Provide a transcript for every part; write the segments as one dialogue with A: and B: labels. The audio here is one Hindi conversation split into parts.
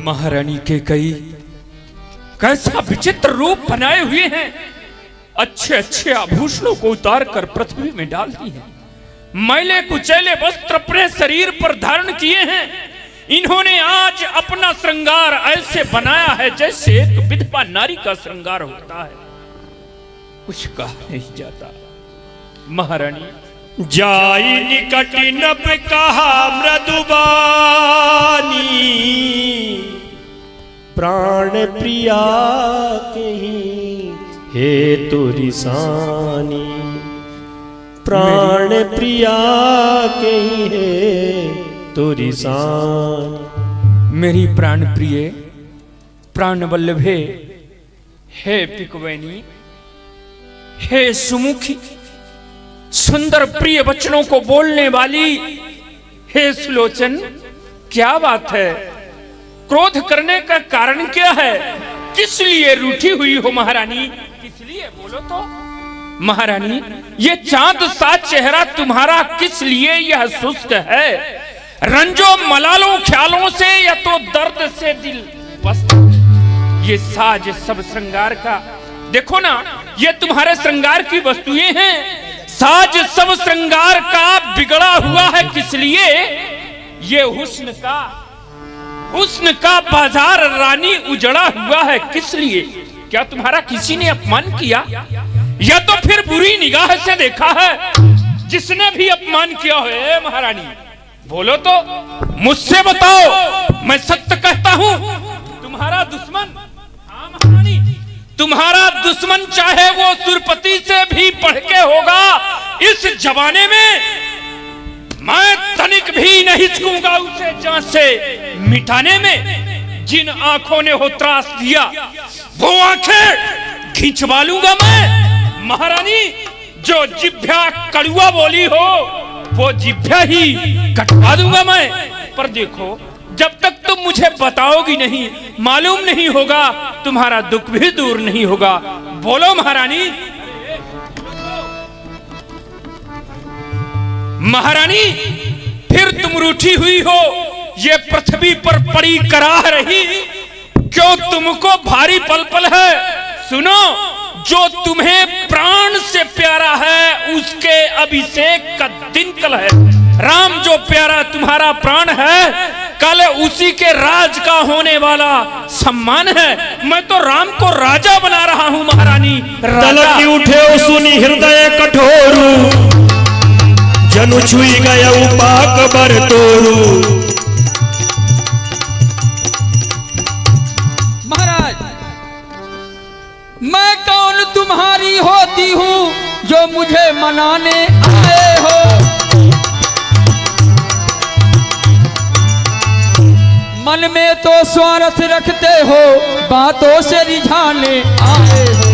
A: महारानी कैकेयी कैसा विचित्र रूप बनाए हुए हैं। अच्छे अच्छे आभूषणों को उतार कर पृथ्वी में डाल दी है। मैले कुचैले वस्त्र अपने शरीर पर धारण किए हैं। इन्होंने आज अपना श्रृंगार ऐसे बनाया है जैसे एक विधवा नारी का श्रृंगार होता है। कुछ कहा नहीं जाता। महारानी
B: जाई निकट नभ कहा मृदुबानी, प्राण प्रिया कहीं हे तुरी सानी, प्राण प्रिया कहीं हे तुरी सानी।
A: मेरी प्राण प्रिय प्राण वल्लभे, हे पिकवैनी, हे सुमुखी, सुंदर प्रिय वचनों को बोलने वाली, हे सुलोचन, क्या बात है? क्रोध करने का कारण क्या है? किस लिए रूठी हुई हो महारानी? किस लिए बोलो तो। महारानी ये चांद सा चेहरा तुम्हारा किस लिए यह शुष्क है? रंजो मलालों ख्यालों से या तो दर्द से दिल बस। ये साज सब श्रृंगार का देखो ना, ये तुम्हारे श्रृंगार की वस्तुएं हैं। साज सब श्रृंगार का बिगड़ा हुआ है किस लिए? ये हुस्न का बाजार रानी उजड़ा हुआ है किस लिए? क्या तुम्हारा किसी ने अपमान किया या तो फिर बुरी निगाह से देखा है? जिसने भी अपमान किया है महारानी बोलो तो, मुझसे बताओ, मैं सत्य कहता हूं। तुम्हारा दुश्मन, हाँ महारानी, तुम्हारा दुश्मन चाहे वो सुरपति से भी बढ़ के होगा, इस जमाने में मैं तनिक भी नहीं चूकूंगा उसे जान से मिटाने में। जिन आंखों ने हो त्रास दिया वो आंखें खिंचवा लूंगा मैं। महारानी जो जिभ्या कड़ुआ बोली हो वो जिभ्या ही कटवा दूंगा मैं। पर देखो, जब तक तुम मुझे बताओगी नहीं, मालूम नहीं होगा, तुम्हारा दुख भी दूर नहीं होगा। बोलो महारानी। महारानी फिर तुम रूठी हुई हो, ये पृथ्वी पर पड़ी कराह रही क्यों तुमको भारी पल पल है? सुनो, जो तुम्हें प्राण से प्यारा है उसके अभिषेक का दिन कल है। राम जो प्यारा तुम्हारा प्राण है, कल उसी के राज का होने वाला सम्मान है। मैं तो राम को राजा बना रहा हूं महारानी।
B: तलकी उठे सुनी हृदय कठोरू, जनु छुई गया उपाक बर तोरू।
C: महाराज मैं कौन तुम्हारी होती हूँ जो मुझे मनाने आए हो? मन में तो स्वार्थ रखते हो, बातों से रिझाने आए हो।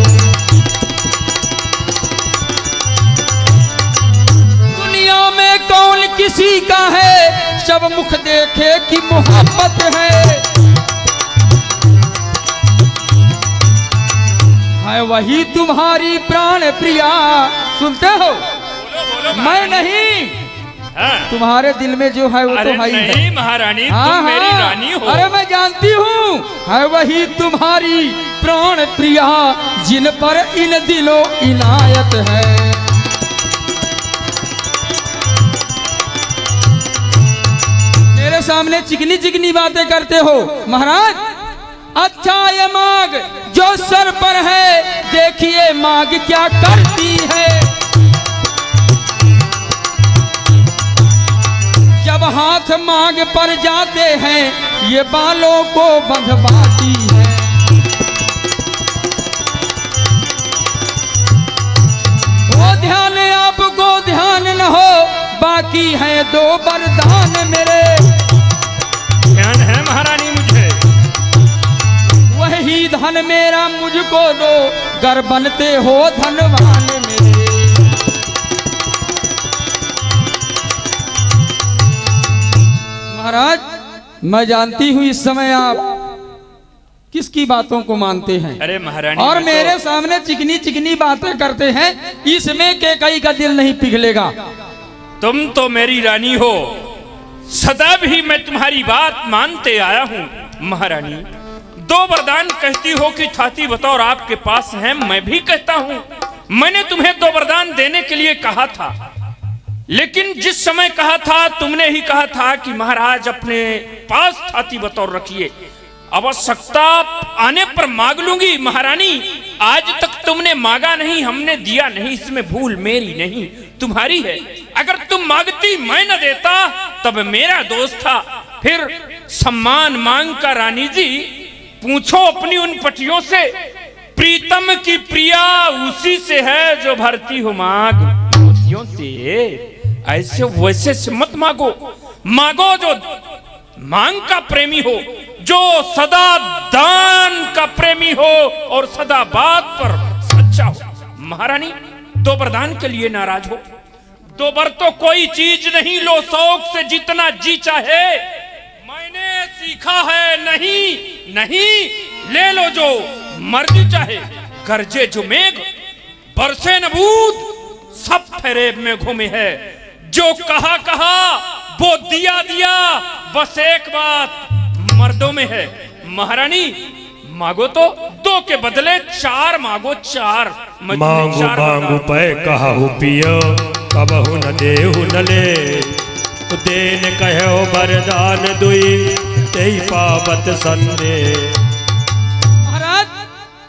C: दुनिया में कौन किसी का है, सब मुख देखे कि मोहब्बत है वही तुम्हारी प्राण प्रिया। सुनते हो? मैं नहीं, तुम्हारे दिल में जो है वो तो है ही है।
A: महारानी
C: हाँ,
A: तुम मेरी रानी हो।
C: अरे मैं जानती हूँ, है वही तुम्हारी प्राण प्रिया जिन पर इन दिलों इनायत है। मेरे सामने चिकनी चिकनी बातें करते हो महाराज। अच्छा ये माग जो सर पर है, देखिए माग क्या करती है। जब हाथ मांग पर जाते हैं, ये बालों को बंधवाती है। वो ध्यान आपको ध्यान न हो, बाकी है दो वरदान मेरे।
A: ध्यान है महारानी मुझे।
C: वही धन मेरा मुझको दो, गर बनते हो धनवान मेरे। महाराज मैं जानती हूँ इस समय आप किसकी बातों को मानते हैं।
A: अरे महारानी,
C: और मेरे सामने चिकनी चिकनी बातें करते हैं, इसमें कैकेयी का दिल नहीं पिघलेगा।
A: तुम तो मेरी रानी हो, सदा भी मैं तुम्हारी बात मानते आया हूं। महारानी, दो वरदान कहती हो कि ठाती बतौर आपके पास हैं, मैं भी कहता हूं मैंने तुम्हें दो वरदान देने के लिए कहा था, लेकिन जिस समय कहा था तुमने ही कहा था कि महाराज अपने पास ठाती बतौर रखिए, आवश्यकता आने पर मांग लूंगी। महारानी, आज तक तुमने मांगा नहीं, हमने दिया नहीं, इसमें भूल मेरी नहीं तुम्हारी है। अगर तुम मांगती मैं न देता तब मेरा दोष था। फिर सम्मान मांग कर रानी जी पूछो अपनी उन पटियों से, प्रीतम की प्रिया उसी से है जो भरती हो मांग मोतियों से। ऐसे वैसे से मत मांगो, मांगो जो मांग का प्रेमी हो, जो सदा दान का प्रेमी हो और सदा बात पर सच्चा हो। महारानी, दो वरदान के लिए नाराज हो? दो बर तो कोई चीज नहीं, लो शौक से जितना जी चाहे। मैंने सीखा है नहीं नहीं, ले लो जो मर्जी चाहे। गरजे जो मेघ बरसे न बूंद, सब फेरेब में घूमे है। जो कहा कहा वो दिया दिया, बस एक बात मर्दों में है। महारानी, मांगो तो दो के बदले चार मांगो, चार।
B: मांगू मांगू पै कहु पियो, कबहु न देहु न ले। देन कहो वरदान दुई, तेई पावत संदेह।
C: महाराज,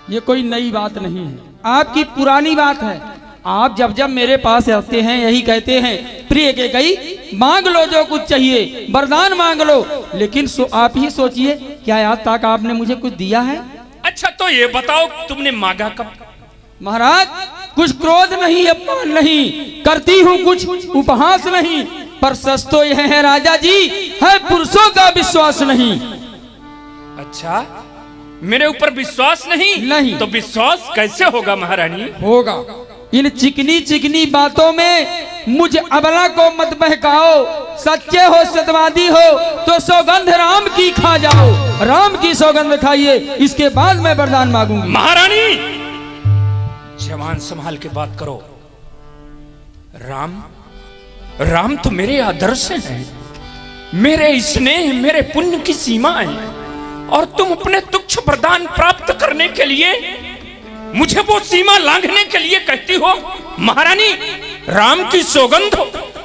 C: ये कोई नई बात नहीं है, आपकी पुरानी बात है। आप जब जब मेरे पास आते हैं यही कहते हैं, प्रिय के गई मांग लो जो कुछ चाहिए, वरदान मांग लो। लेकिन आप ही सोचिए, क्या आज तक आपने मुझे कुछ दिया है?
A: अच्छा तो ये बताओ तुमने मांगा कब?
C: महाराज, कुछ क्रोध नहीं, अपमान नहीं करती हूँ, कुछ उपहास नहीं, पर सच तो यह है राजा जी, है पुरुषों का विश्वास नहीं।
A: अच्छा, मेरे ऊपर विश्वास नहीं? तो विश्वास कैसे होगा महारानी?
C: होगा। इन चिकनी चिकनी बातों में मुझ अबला को मत बहकाओ। सच्चे हो, सत्यवादी हो तो सौगंध राम की खा जाओ, राम की सौगंध खाइए, इसके बाद मैं वरदान मांगूंगी।
A: महारानी, जवान संभाल के बात करो। राम तो मेरे आदर्श हैं, मेरे स्नेह, मेरे पुण्य की सीमा है, और तुम अपने तुच्छ वरदान प्राप्त करने के लिए मुझे वो सीमा लांघने के लिए कहती हो? महारानी, राम की सौगंध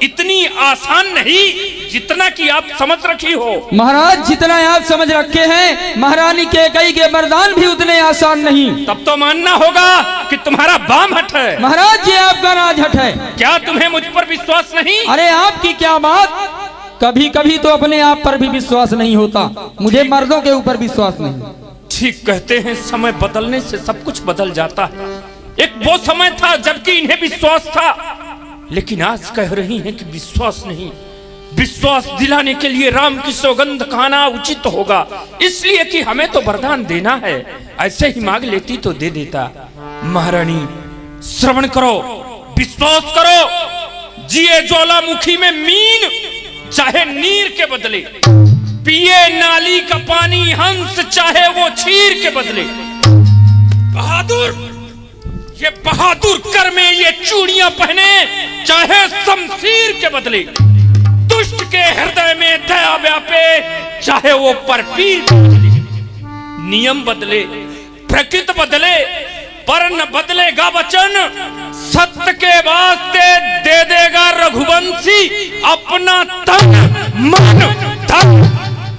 A: इतनी आसान नहीं जितना कि आप समझ रखी हो।
C: महाराज, जितना आप समझ रखे हैं, महारानी के कई के वरदान भी उतने आसान नहीं।
A: तब तो मानना होगा कि तुम्हारा बाम हट है।
C: महाराज, ये आपका राजहट है।
A: क्या तुम्हें मुझ पर विश्वास नहीं?
C: अरे आपकी क्या बात, कभी कभी तो अपने आप पर भी विश्वास नहीं होता, मुझे मर्दों के ऊपर विश्वास नहीं।
A: ठीक कहते हैं, समय बदलने से सब कुछ बदल जाता है। एक वो समय था जबकि इन्हें विश्वास था, लेकिन आज कह रही हैं कि विश्वास नहीं। विश्वास दिलाने के लिए राम की सौगंध खाना उचित होगा, इसलिए कि हमें तो वरदान देना है। ऐसे ही मांग लेती तो दे देता। महारानी, श्रवण करो, विश्वास करो। जिए ज्वालामुखी में मीन, चाहे नीर के बदले, पिए नाली का पानी हंस, चाहे वो चीर के बदले। बहादुर, ये बहादुर कर में ये चूड़ियां पहने, चाहे शमशीर के बदले। दुष्ट के हृदय में दया व्यापे, चाहे वो परपीर बदले। नियम बदले, प्रकृति बदले, पर न बदलेगा वचन। सत्य के वास्ते दे देगा रघुवंशी अपना तन मन धन।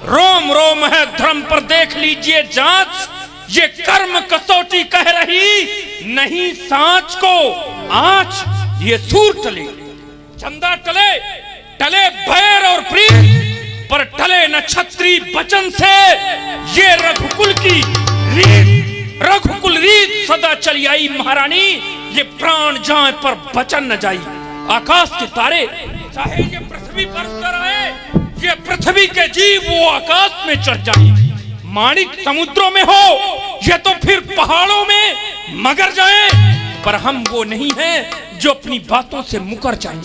A: रोम रोम है धर्म पर देख लीजिए जांच, ये कर्म कसौटी कह रही नहीं सांच को आंच। ये सूर टले, चंदा टले, टले बैर और प्रीत, पर टले न क्षत्रिय वचन से। ये रघुकुल की रीत, रघुकुल रीत सदा चली आई। महारानी, ये प्राण जाए पर वचन न जाई। आकाश के तारे चाहे ये पृथ्वी पर उतर आए, ये पृथ्वी के जीव वो आकाश में चढ़ जाए। माणिक समुद्रों में हो, ये तो फिर पहाड़ों में मगर जाए, पर हम वो नहीं हैं जो अपनी बातों से मुकर जाएं।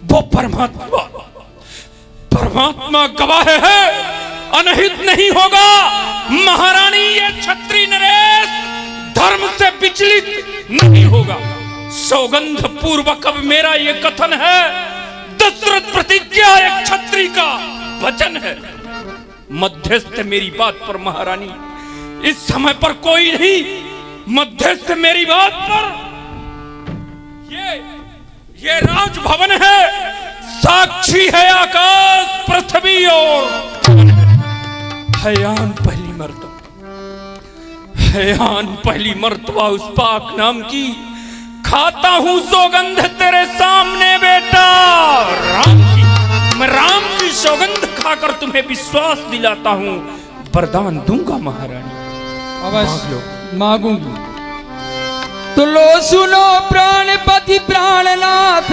A: वो परमात्मा, परमात्मा गवाह है, अनहित नहीं होगा। महारानी, ये क्षत्रिय नरेश धर्म से विचलित नहीं होगा। सौगंध पूर्वक अब मेरा ये कथन है, दशरथ प्रतिज्ञा एक क्षत्रिय का वचन है। मध्यस्थ मेरी बात पर महारानी, इस समय पर कोई नहीं, मध्यस्थ मेरी बात पर। ये राजभवन है, साक्षी है आकाश पृथ्वी और हयान पहली मर्तबा, हयान पहली मर्तबा उस पाक नाम की खाता हूं सौगंध तेरे सामने बेटा राम की। मैं राम की सौगंध खाकर तुम्हें विश्वास दिलाता हूं, वरदान दूंगा महारानी।
C: अवश्य मांगूंगी। तो लो सुनो प्राणपति प्राणनाथ,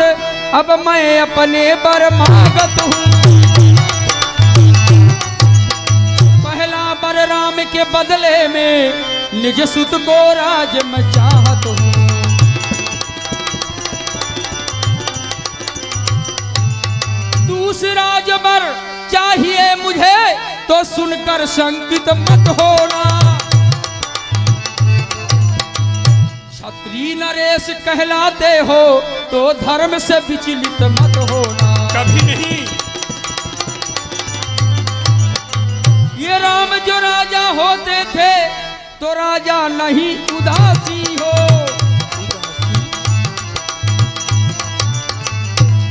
C: अब मैं अपने बर मांगत हूँ। पहला बर राम के बदले में निज सुत को राज में चाहत हूँ। दूसरा जबर चाहिए मुझे तो सुनकर शंकित मत होना। क्षत्रिय नरेश कहलाते हो तो धर्म से विचलित मत होना।
A: कभी नहीं।
C: ये राम जो राजा होते थे तो राजा नहीं उदासी हो।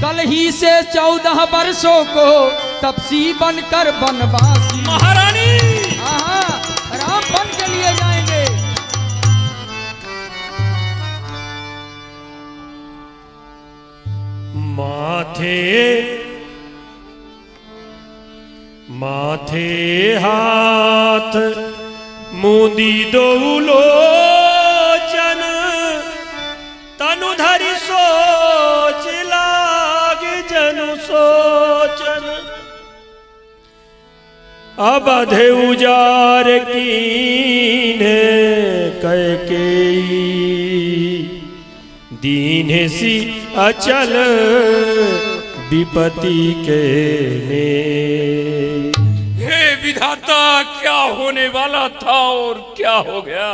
C: कल ही से 14 वर्षों को तपसी बनकर बनवासी।
A: महारानी
C: राम बन के लिए जाएंगे।
B: माथे हाथ मुंदी दो लोचन, तनु धरि सोच लाग जनु सोचन। अबध उजार कीने कैकेयी, दीन सी अचल विपत्ति के ने।
A: हे विधाता, क्या होने वाला था और क्या हो गया।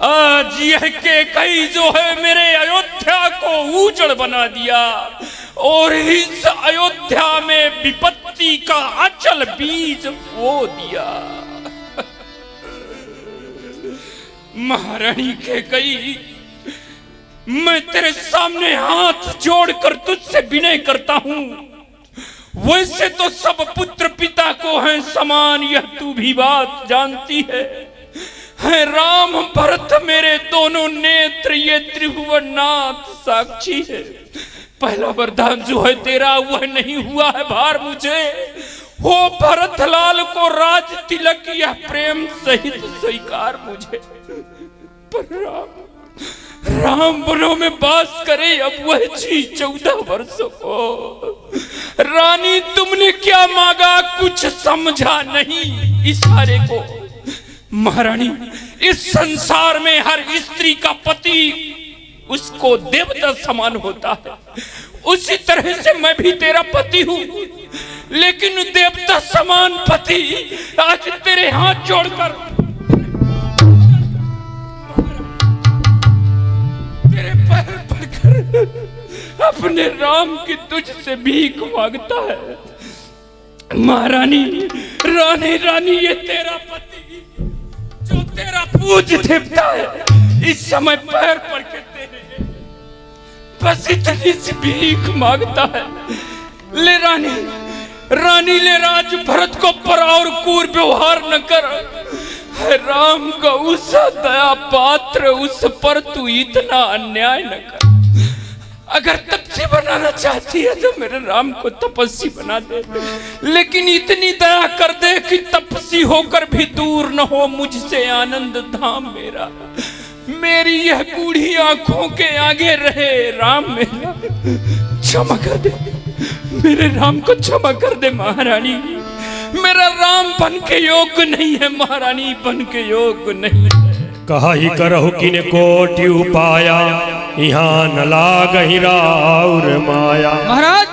A: आज यह के कई जो है मेरे अयोध्या को उजड़ बना दिया और इस अयोध्या में विपत्ति का अचल बीज बो दिया। महारानी के कई, मैं तेरे सामने हाथ जोड़कर तुझसे विनय करता हूं। वैसे तो सब पुत्र पिता को हैं समान, यह तू भी बात जानती है राम भरत मेरे दोनों नेत्र, ये त्रिभुवननाथ साक्षी है। पहला वरदान जो है तेरा वह नहीं हुआ है भार मुझे। हो भरत लाल को राज तिलक, यह प्रेम सहित स्वीकार मुझे। पर राम वनों में बास करे अब वह जी 14 वर्षों को। रानी तुमने क्या मांगा कुछ समझा नहीं इशारे को। महारानी, इस संसार में हर स्त्री का पति उसको देवता समान होता है, उसी तरह से मैं भी तेरा पति हूँ। लेकिन देवता समान पति आज तेरे हाथ जोड़कर तेरे पैर पड़कर अपने राम की तुझसे भीख मांगता है। महारानी, रानी ये तेरा पति जो तेरा पूज्य देवता है इस समय पैर पड़ के तेरे बस इतनी सी भीख मांगता है। ले रानी ले राज भरत को पर और क्रूर व्यवहार न कर। राम का उस दया पात्र उस पर तू इतना अन्याय न कर। अगर तपस्वी बनाना चाहती है तो मेरे राम को तपस्वी बना दे, लेकिन इतनी दया कर दे कि तपस्वी होकर भी दूर न हो मुझसे आनंद धाम मेरा। मेरी यह बूढ़ी आंखों के आगे रहे राम मेरा। क्षमा कर दे, मेरे राम को क्षमा कर दे महारानी। मेरा राम बन के योग्य नहीं है महारानी, बन के योग्य नहीं है।
B: कहा ही करहु किन कोटि उपाया, यहाँ न लागहि राउर माया।
C: महाराज,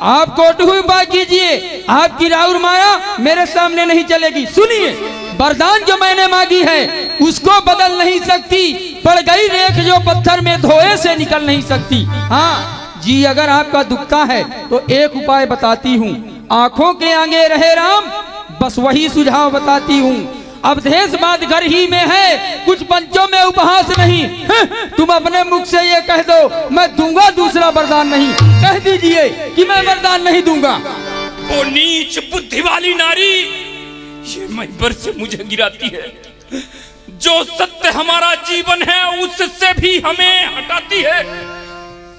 C: आप कोटि उपाय कीजिए, आपकी राउर माया मेरे सामने नहीं चलेगी। सुनिए, वरदान जो मैंने मांगी है उसको बदल नहीं सकती। पड़ गई रेख जो पत्थर में धोए से निकल नहीं सकती। हाँ जी, अगर आपका दुखता है तो एक उपाय बताती हूँ। आंखों के आगे रहे राम, बस वही सुझाव बताती हूँ। अब देशवाद घर ही में है, कुछ पंचों में उपहास नहीं। तुम अपने मुख से ये कह दो मैं दूंगा दूसरा वरदान नहीं, कह दीजिए कि मैं वरदान नहीं दूंगा।
A: वो नीच बुद्धि वाली नारी ये महबर से मुझे गिराती है। जो सत्य हमारा जीवन है उससे भी हमें हटाती है।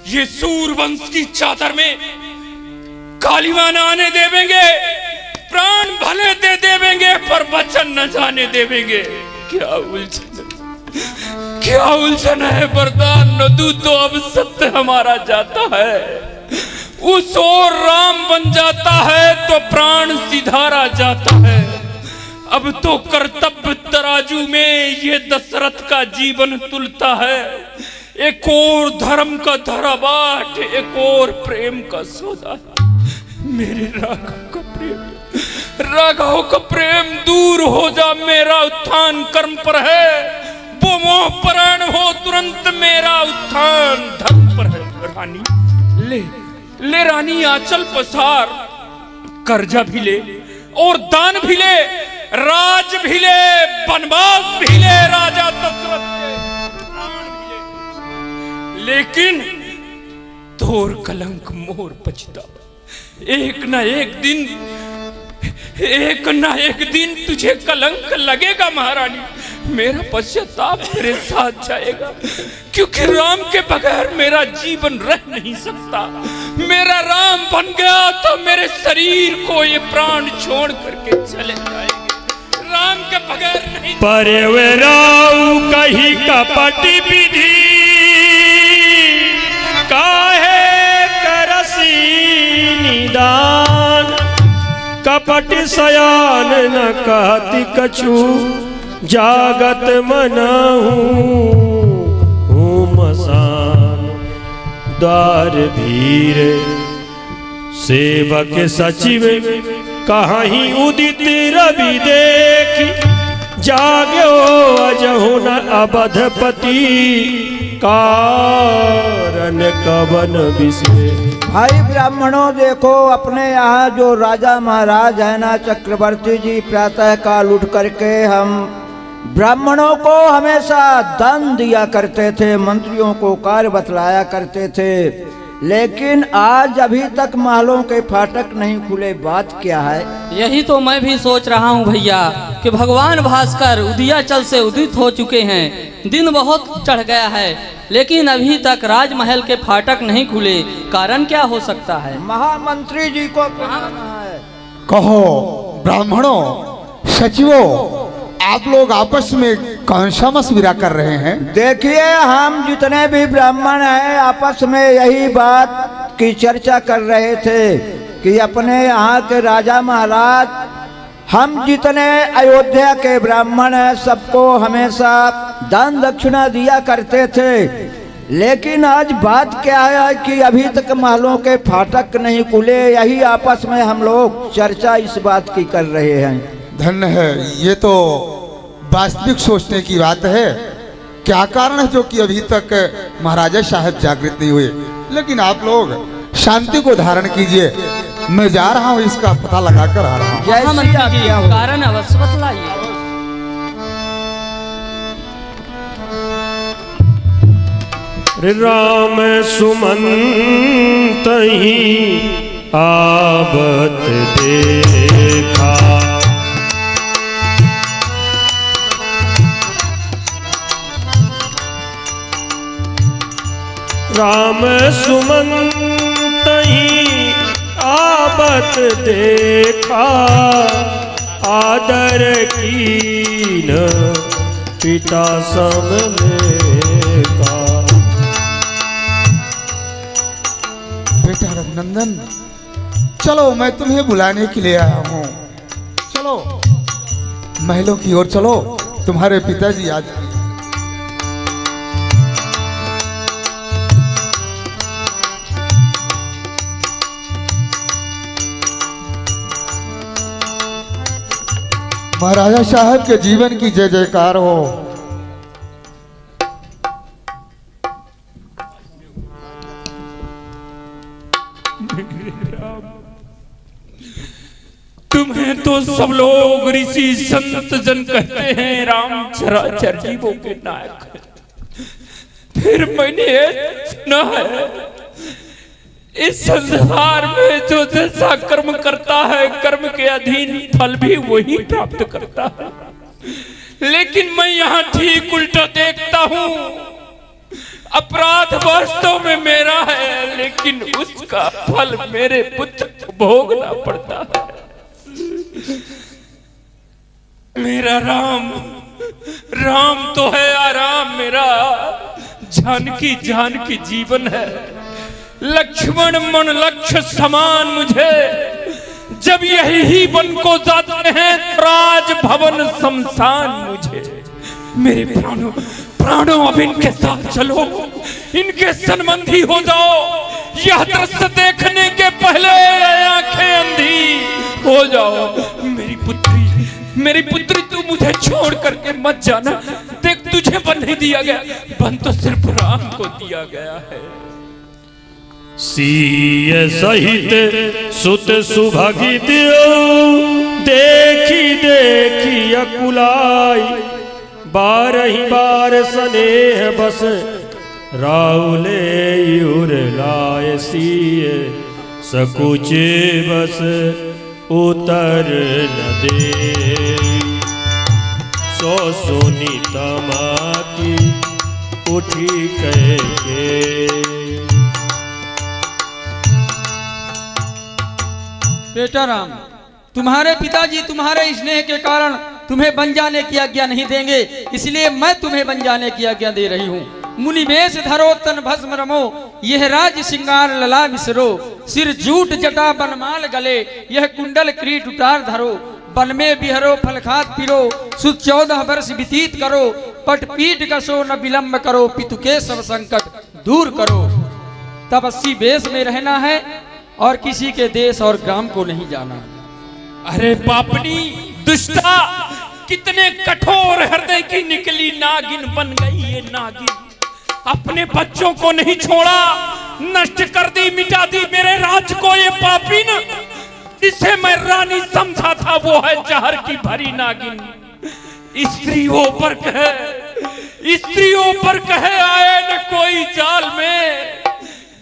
A: ये सूरवंश की चादर में कालीमा न आने देवेंगे, प्राण भले दे देवेंगे पर वचन न जाने देवेंगे। क्या उलझन, क्या उलझन है। वरदान न दूं तो अब सत्य हमारा जाता है, उस ओर राम बन जाता है तो प्राण सिधारा जाता है। अब तो कर्तव्य तराजू में ये दशरथ का जीवन तुलता है। एक और धर्म का धराबाट, एक और प्रेम का सौदा। मेरे राघव का प्रेम, राघव का प्रेम दूर हो जा, मेरा उत्थान कर्म पर है। वो मोह परायण हो तुरंत, मेरा उत्थान धर्म पर है। रानी ले ले, रानी आंचल पसार, कर्जा भी ले और दान भी ले, राज भी ले, वनवास भी ले, राजा दशरथ के प्राण भी ले। लेकिन तोर कलंक मोर पछतावा। एक ना एक दिन तुझे कलंक लगेगा महारानी। मेरा पश्चाताप मेरे साथ जाएगा, क्योंकि राम के बगैर मेरा जीवन रह नहीं सकता। मेरा राम बन गया तो मेरे शरीर को ये प्राण छोड़ करके चले जाएंगे। राम के बगैर नहीं।
B: परवराऊ कही कपट विधि, काहे करसी निदान। कपट सयान न कहती कछु, जागत मनहूँ मसान। द्वार भीर सेवक सचिव, कहीं उदित रवि देख। जाग्यो अजहु न अबधपति, कारण कवन विशेष।
D: भाई ब्राह्मणों देखो, अपने यहाँ जो राजा महाराज है ना चक्रवर्ती जी, प्रातः काल उठ करके हम ब्राह्मणों को हमेशा दान दिया करते थे, मंत्रियों को कार्य बतलाया करते थे। लेकिन आज अभी तक महलों के फाटक नहीं खुले, बात क्या है?
E: यही तो मैं भी सोच रहा हूँ भैया कि भगवान भास्कर उदयाचल से उदित हो चुके हैं, दिन बहुत चढ़ गया है, लेकिन अभी तक राजमहल के फाटक नहीं खुले। कारण क्या हो सकता है?
D: महामंत्री जी को कहना है।
F: कहो ब्राह्मणों, सचिवों, आप लोग आपस में कौन सा मशविरा कर रहे हैं?
D: देखिए, हम जितने भी ब्राह्मण हैं आपस में यही बात की चर्चा कर रहे थे कि अपने यहाँ के राजा महाराज, हम जितने अयोध्या के ब्राह्मण हैं सबको हमेशा दान दक्षिणा दिया करते थे। लेकिन आज बात क्या है कि अभी तक महलों के फाटक नहीं खुले। यही आपस में हम लोग चर्चा इस बात की कर रहे हैं।
F: धन्य है, ये तो वास्तविक सोचने की बात है। क्या कारण है जो कि अभी तक महाराजा साहब जागृत नहीं हुए? लेकिन आप लोग शांति को धारण कीजिए, मैं जा रहा हूँ, इसका पता लगा कर आ रहा हूँ।
E: महामंत्री जी, कारण अवश्य बतलाइए।
B: राम सुमंत ही आवत देखा। राम सुमंत ही आवत देखा। आदर कीन पिता सम लेका।
F: बेटा रघुनंदन, चलो, मैं तुम्हें बुलाने के लिए आया हूँ। चलो महलों की ओर चलो, तुम्हारे पिताजी आज। महाराजा साहब के जीवन की जय जयकार हो।
A: तुम्हें तो तो सब लोग ऋषि संत जन कहते हैं राम चराचर जीवों के नायक है। फिर मैंने सुना है इस संसार में जो जैसा कर्म करता है कर्म के अधीन फल भी वही प्राप्त करता है, लेकिन मैं यहाँ ठीक उल्टा देखता हूँ। अपराध वास्तव में मेरा है, लेकिन उसका फल मेरे पुत्र को भोगना पड़ता है। मेरा राम राम तो है आराम मेरा, जानकी जानकी जीवन है। लक्ष्मण मन लक्ष्य समान मुझे, जब यही ही वन को जाते हैं राज भवन शमशान मुझे। मेरे प्राणों प्राणों अब इनके साथ चलो, इनके संबंधी हो जाओ। यह दृश्य देखने के पहले आंखें अंधी हो जाओ। मेरी पुत्री तू मुझे छोड़ करके मत जाना। देख तुझे बन नहीं दिया गया, बन तो सिर्फ राम को दिया गया है।
B: सीय सहित सुत सुभगित देखी देखी अकुलाई, बारही बार स्नेह बस राउले युर लाय सीय सकुच बस उतर न दे। सो सुनी तमाकी उठी कहे
C: बेटा राम, तुम्हारे पिताजी तुम्हारे स्नेह के कारण तुम्हें बन जाने की आज्ञा नहीं देंगे, इसलिए मैं तुम्हें बन जाने की आज्ञा दे रही हूँ। मुनि वेश धरो तन भस्म रमो, यह राज श्रृंगार लला मिसरो। सिर जूट जटा बनमाल गले, यह कुंडल क्रीट उतार धरो। वन में बिहरो फल खात पिरो, सुध 14 वर्ष व्यतीत करो। पट पीठ कसो न विलंब करो, पितु के सब संकट दूर करो। तपस्वी वेश में रहना है और किसी के देश और ग्राम को नहीं जाना।
A: अरे पापनी दुष्टा, कितने कठोर हृदय की निकली नागिन बन गई ये नागिन। अपने बच्चों को नहीं छोड़ा, नष्ट कर दी मिटा दी मेरे राज को ये पापिन। जिसे मैं रानी समझा था वो है जहर की भरी नागिन। स्त्रियों पर कहे आए न कोई जाल में,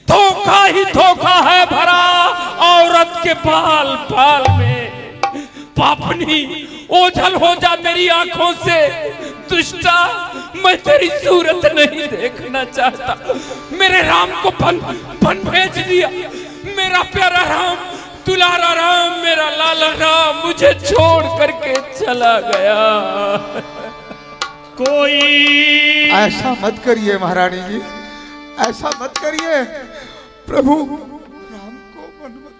A: धोखा ही धोखा है भरा औरत के बाल बाल में। पापनी ओझल हो जा मेरी आंखों से, दुष्टा मैं तेरी सूरत नहीं देखना चाहता। मेरे राम को बन भेज दिया। मेरा प्यारा राम, दुलारा राम, मेरा लाला राम मुझे छोड़ करके चला गया।
B: कोई
F: ऐसा मत करिए महारानी जी, ऐसा मत करिए। प्रभु राम को मन मत।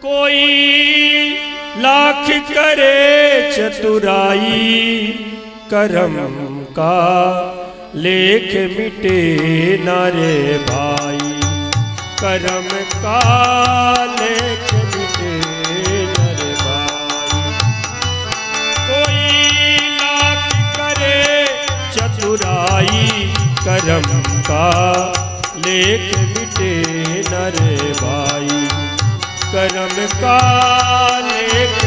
B: कोई लाख करे चतुराई, करम का लेख मिटे नारे भाई। करम का लेख मिटे नारे भाई। कोई लाख करे चतुराई, करम का लेख मिटे नारे भाई। करम का लेख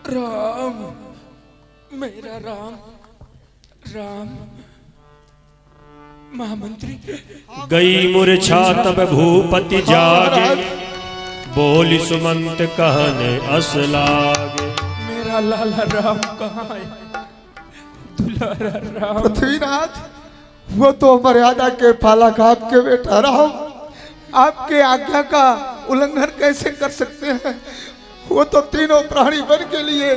A: राम, मेरा राम, राम महामंत्री।
B: गई मूर्छा तब भूपति जागे, बोली सुमंत कहने अस लागे।
A: मेरा लाला राम कहाँ है? दुलारा राम।
F: पृथ्वीनाथ, वो तो मर्यादा के पालक आपके बेटा राम, आपके आज्ञा का उल्लंघन कैसे कर सकते हैं? वो तो तीनों प्राणी वन के लिए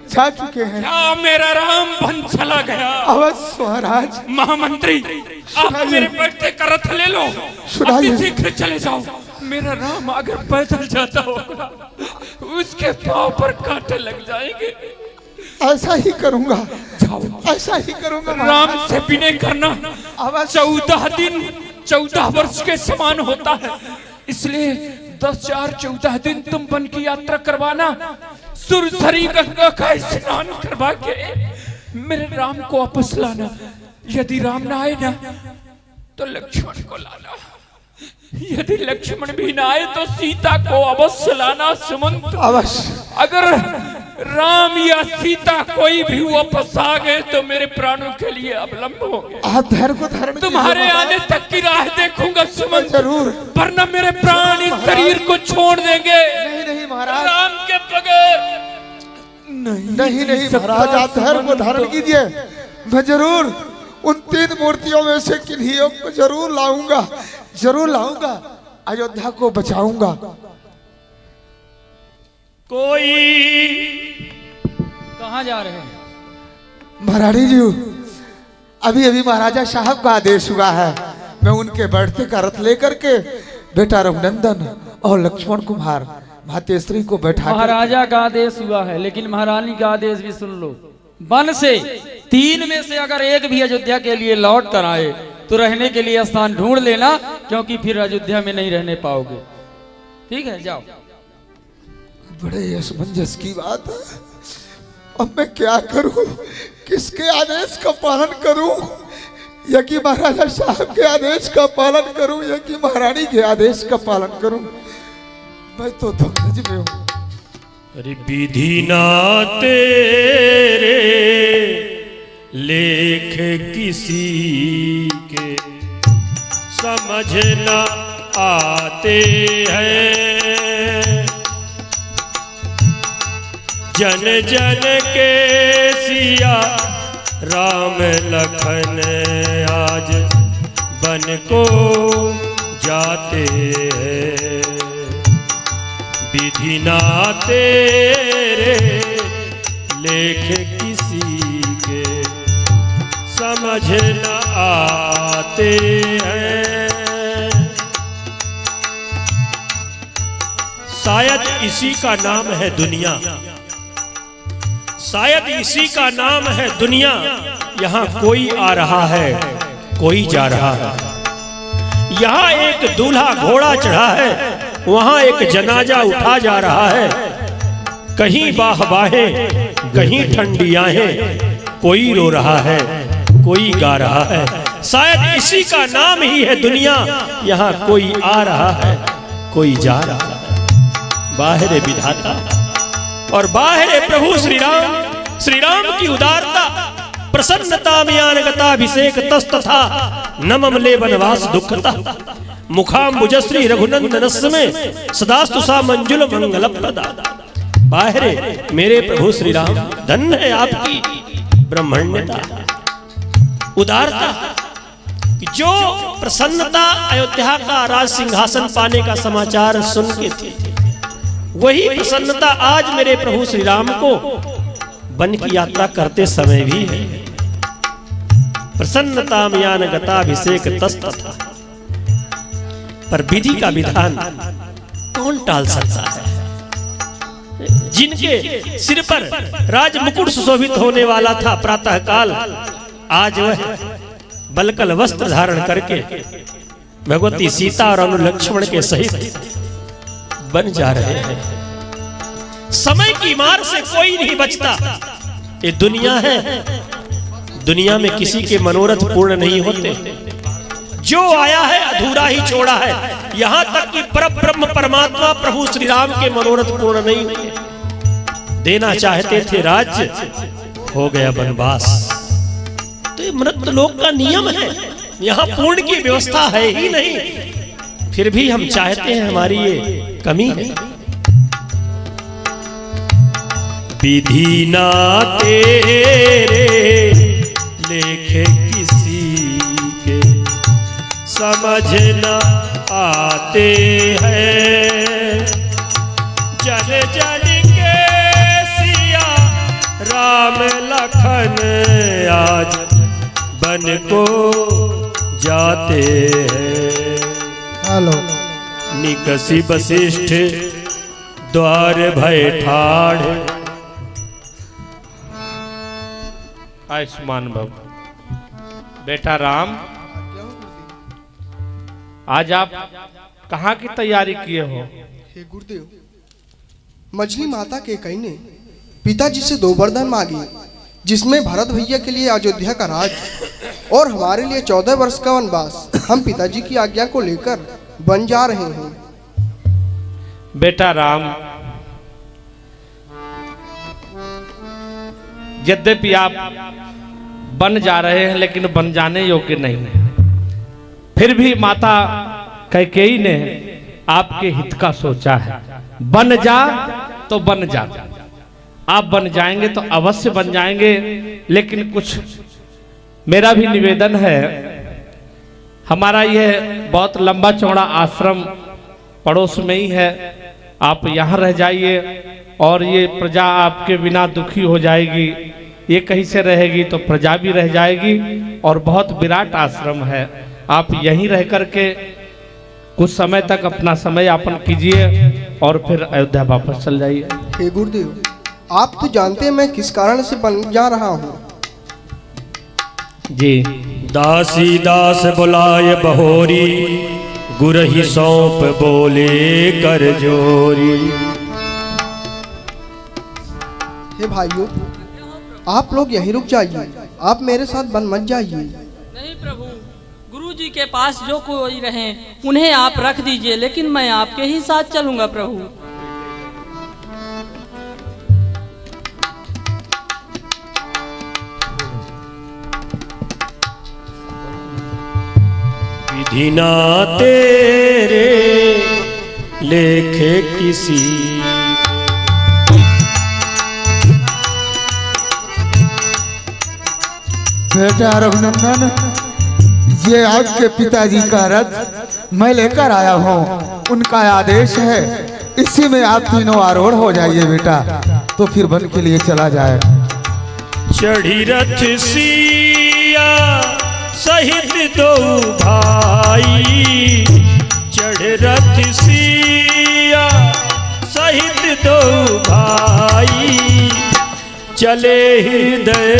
F: जा चुके हैं।
A: क्या मेरा राम बन चला गया?
F: अवश्य महाराज।
A: महामंत्री, आप मेरे बैठते का रथ ले लो, अति शीघ्र चले जाओ। मेरा राम अगर पैदल जाता होगा उसके पांव पर कांटे लग जाएंगे।
F: ऐसा ही करूंगा,
A: जाओ,
F: ऐसा ही करूंगा।
A: राम से विनय करना 14 दिन 14 वर्ष के समान होता है, इसलिए 10-4-14 दिन तुम वन की यात्रा करवाना। सुरसरी गंगा का स्नान करवा के मेरे राम को वापस लाना। यदि राम ना आए ना तो लक्ष्मण को लाना। यदि लक्ष्मण भी ना आए तो सीता को अवश्य लाना। सुमंत,
F: अवश्य।
A: अगर राम या सीता कोई भी वापस आ गए तो मेरे प्राणों के लिए अवलंब होंगे।
F: आप धैर्य को धारण कीजिए
A: तुम्हारे
F: महाराज।
A: आने तक की राह देखूंगा सुमंत,
F: जरूर।
A: वरना मेरे प्राण इस शरीर को छोड़ देंगे।
F: नहीं नहीं महाराज,
A: राम के बगैर
F: नहीं नहीं महाराज, आप धैर्य को धारण कीजिए। मैं जरूर उन 3 मूर्तियों में से किन्हीं एक को जरूर लाऊंगा, जरूर लाऊंगा। अयोध्या को बचाऊंगा।
B: कोई
C: कहाँ जा रहे हैं?
F: महारानी जी, अभी अभी महाराजा साहब का आदेश हुआ है। मैं उनके बैठते का रथ लेकर के बेटा रघुनंदन और लक्ष्मण कुमार भातेश्वरी को बैठा।
C: महाराजा का आदेश हुआ है, लेकिन महारानी का आदेश भी सुन लो। वन से 3 में से अगर एक भी अयोध्या के लिए लौट कर आए तो रहने के लिए स्थान ढूंढ लेना, क्योंकि फिर अयोध्या में नहीं रहने पाओगे। ठीक है, जाओ।
F: बड़े असमंजस की बात है। अब मैं क्या करूं, किसके आदेश का पालन करूं? या कि महाराजा साहब के आदेश का पालन करूं, या कि महारानी के आदेश का पालन करूं? मैं तो धमज में हूं।
B: अरे विधि ना तेरे लेख किसी के समझ न आते हैं। जन जन के सिया राम लखन आज बन को जाते हैं। विधि ना तेरे लेख किसी के समझ न आते हैं। शायद इसी का नाम है दुनिया, शायद इसी का नाम है दुनिया। यहाँ कोई आ रहा है, कोई जा रहा है। यहाँ एक दूल्हा घोड़ा चढ़ा है, वहां एक जनाजा उठा जा रहा है। कहीं बाहें, कहीं ठंडी आहें, कोई रो रहा है, कोई गा रहा है। शायद इसी का नाम ही है दुनिया। यहाँ कोई आ रहा है, कोई जा रहा है। बाहर विधाता और बाहर प्रभु श्री राम की उदारता, प्रसन्नता में आनगताभिषेक तस्तथा नमम ले वनवास दुखता। मुखाम्बुजश्री रघुनंदनस्य में सदास्तु सा मंजुल मंगल प्रदा। बाहरे मेरे प्रभु श्री राम, धन्य है आपकी ब्रह्मण्यता, उदारता। जो प्रसन्नता अयोध्या का राज सिंहासन पाने का समाचार सुन के थी, वही प्रसन्नता आज मेरे प्रभु श्री राम को वन की यात्रा करते समय भी है। प्रसन्नता में गताभिषेक तस्तथा। पर विधि का विधान कौन टाल सकता है? जिनके सिर पर राज मुकुट सुशोभित होने वाला था प्रातः काल, आज वह बलकल वस्त्र धारण करके भगवती सीता और अनुलक्ष्मण के सहित बन जा रहे हैं। समय की मार से कोई नहीं बचता। ये दुनिया है, दुनिया में किसी के मनोरथ पूर्ण नहीं होते। जो आया है अधूरा ही छोड़ा है। यहां तक कि परब्रह्म परमात्मा प्रभु श्री राम के मनोरथ पूर्ण नहीं हुए। देना चाहते थे राज्य, हो गया वनवास। तो ये मृत्यु लोक का नियम है, यहाँ पूर्ण की व्यवस्था है ही नहीं। फिर भी हम चाहते हैं, हमारी ये कमी है। विधि ना तेरे लेखे किसी के समझ न आते हैं। जन जन के सिया राम लखन आज बन को जाते हैं।
F: हेलो।
B: निकसी वशिष्ठ द्वार भय ठाढ़।
G: आयुष्मान बाबू, बेटा राम, आज आप कहाँ की तैयारी किए हो?
H: हे गुरुदेव, मछली माता के कई ने पिताजी से 2 वरदान मांगी जिसमें भरत भैया के लिए अयोध्या का राज और हमारे लिए 14 वर्ष का वनवास हम पिताजी की आज्ञा को लेकर बन जा रहे हैं।
G: बेटा राम, यद्यपि आप बन जा रहे हैं लेकिन बन जाने योग्य नहीं है। फिर भी माता कैकेयी ने आपके हित का सोचा है। बन जा तो बन जा, आप बन जाएंगे तो अवश्य बन जाएंगे। लेकिन कुछ मेरा भी निवेदन है, हमारा यह बहुत लंबा चौड़ा आश्रम पड़ोस में ही है, आप यहाँ रह जाइए और ये प्रजा आपके बिना दुखी हो जाएगी। ये कहीं से रहेगी तो प्रजा भी रह जाएगी और बहुत विराट आश्रम है। आप यहीं रह करके कुछ समय तक अपना समय यापन कीजिए और फिर अयोध्या वापस चल जाइए।
H: हे गुरुदेव, आप तो जानते हैं मैं किस कारण से बन जा रहा हूँ।
G: जी।
B: दासी दास बुलाए बहोरी, गुरहि सौंप बोले कर जोरी।
H: हे भाइयों, आप लोग यहीं रुक जाइए, आप मेरे साथ बन मत जाइए।
E: नहीं प्रभु, गुरु जी के पास जो कोई रहे उन्हें आप रख दीजिए, लेकिन मैं आपके ही साथ चलूंगा प्रभु।
B: विधि ना तेरे लेखे किसी,
F: बेटा रघुनंदन, ये आपके पिताजी का रथ मैं लेकर आया हूँ, उनका आदेश है, इसी में आप तीनों आरूढ़ हो जाइए बेटा, तो फिर वन के लिए चला जाए।
B: चढ़ी रथ सिया सहित दो भाई, चढ़ रथ सिया सहित दो भाई, चले हृदय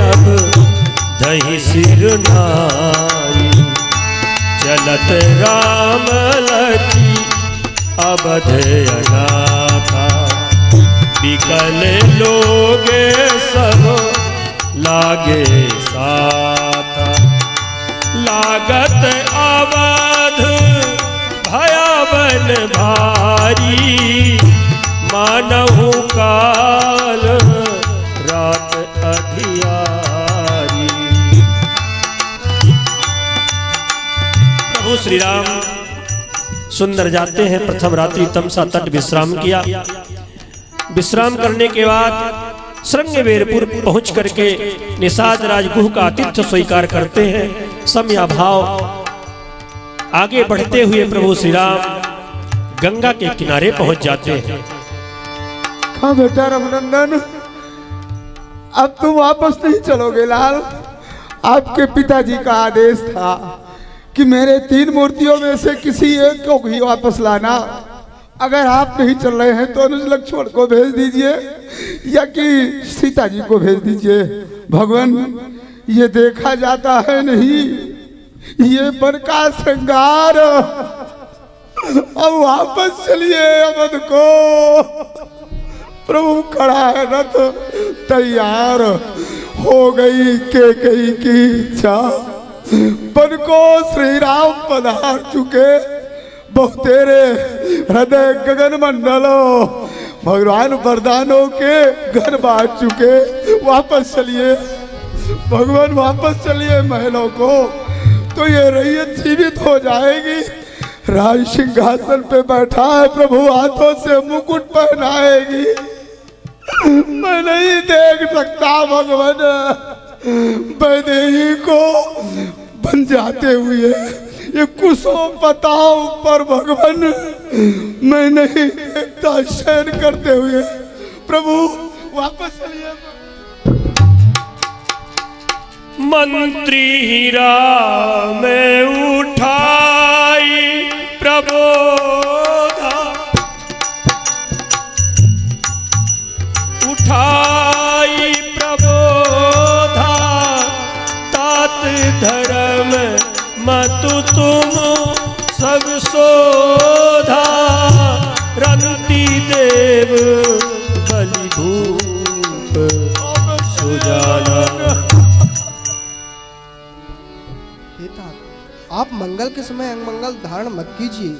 B: अब दही सिर नारी, चलत राम लखी अवध अनाथा, बिकल लोगे सब लागे साथा, लागत अवध भयावन भारी, मानहु काल रात अधियारी। प्रभु श्री राम सुंदर जाते हैं। प्रथम रात्रि तमसा तट विश्राम किया। विश्राम करने के बाद श्रृंगवेरपुर पहुंच करके निषाद राजगुह का आतिथ्य स्वीकार करते हैं। समया भाव आगे बढ़ते हुए प्रभु श्री राम गंगा के किनारे पहुंच जाते हैं।
F: हाँ बेटा रघुनंदन, अब तुम वापस नहीं चलोगे लाल। आपके पिताजी का आदेश था कि मेरे 3 मूर्तियों में से किसी एक को ही वापस लाना। अगर आप नहीं चल रहे हैं तो अनुज लक्ष्मण को भेज दीजिए या कि सीता जी को भेज दीजिए। भगवान, ये देखा जाता है नहीं, ये वन का श्रृंगार। अब वापस चलिए अवध को। प्रभु खड़ा है, रथ तैयार हो गई कैकेयी की इच्छा। वन को श्री राम पधार चुके, बहुतेरे हृदय गगन मंडलो, भगवान वरदानों के घर बांट चुके। वापस चलिए भगवान, वापस चलिए महलों को, तो ये रैयत जीवित हो जाएगी। राज सिंहासन पे बैठा है प्रभु, हाथों से मुकुट पहनाएगी। मैं नहीं देख सकता भगवान वैदेही को बन जाते हुए। ये कुसुम बताओ पर भगवान मैं नहीं देखता शयन करते हुए। प्रभु वापस चलिए।
B: मंत्री हीरा में उठाई प्रबोधा, उठाई प्रबोधा, तात धर्म मतु तुम सब शोधा, रंती देव बलि भूप
H: आप मंगल के समय अमंगल धारण मत कीजिए।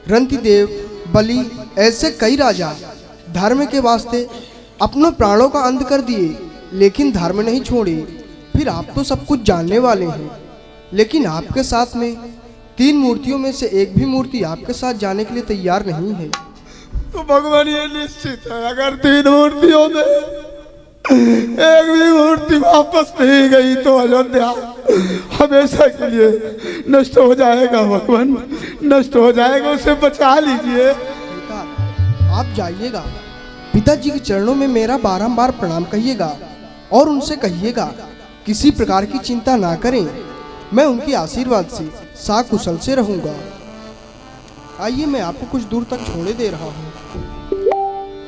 H: रंतिदेव, बलि ऐसे कई राजा धर्म के वास्ते अपनों प्राणों का अंत कर दिए, लेकिन धर्म नहीं छोड़े। फिर आप तो सब कुछ जानने वाले हैं, लेकिन आपके साथ में 3 मूर्तियों में से एक भी मूर्ति आपके साथ जाने के लिए तैयार नहीं है।
F: तो भगवान ये निश्चित है, अगर 3 मूर्तियों में एक भी मूर्ति वापस नहीं गई तो अयोध्या हमेशा के लिए नष्ट हो जाएगा। भगवान नष्ट हो जाएगा, उसे बचा लीजिए।
H: बेटा, आप जाइएगा, पिताजी के चरणों में मेरा बारंबार प्रणाम कहिएगा और उनसे कहिएगा किसी प्रकार की चिंता ना करें, मैं उनके आशीर्वाद से साकुशल से रहूंगा। आइए, मैं आपको कुछ दूर तक छोड़े दे रहा हूँ।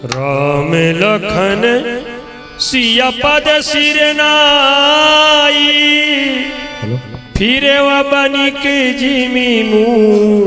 B: राम लखन सिया पद सिर नाई, फिरे व बनिक जिमी मुँह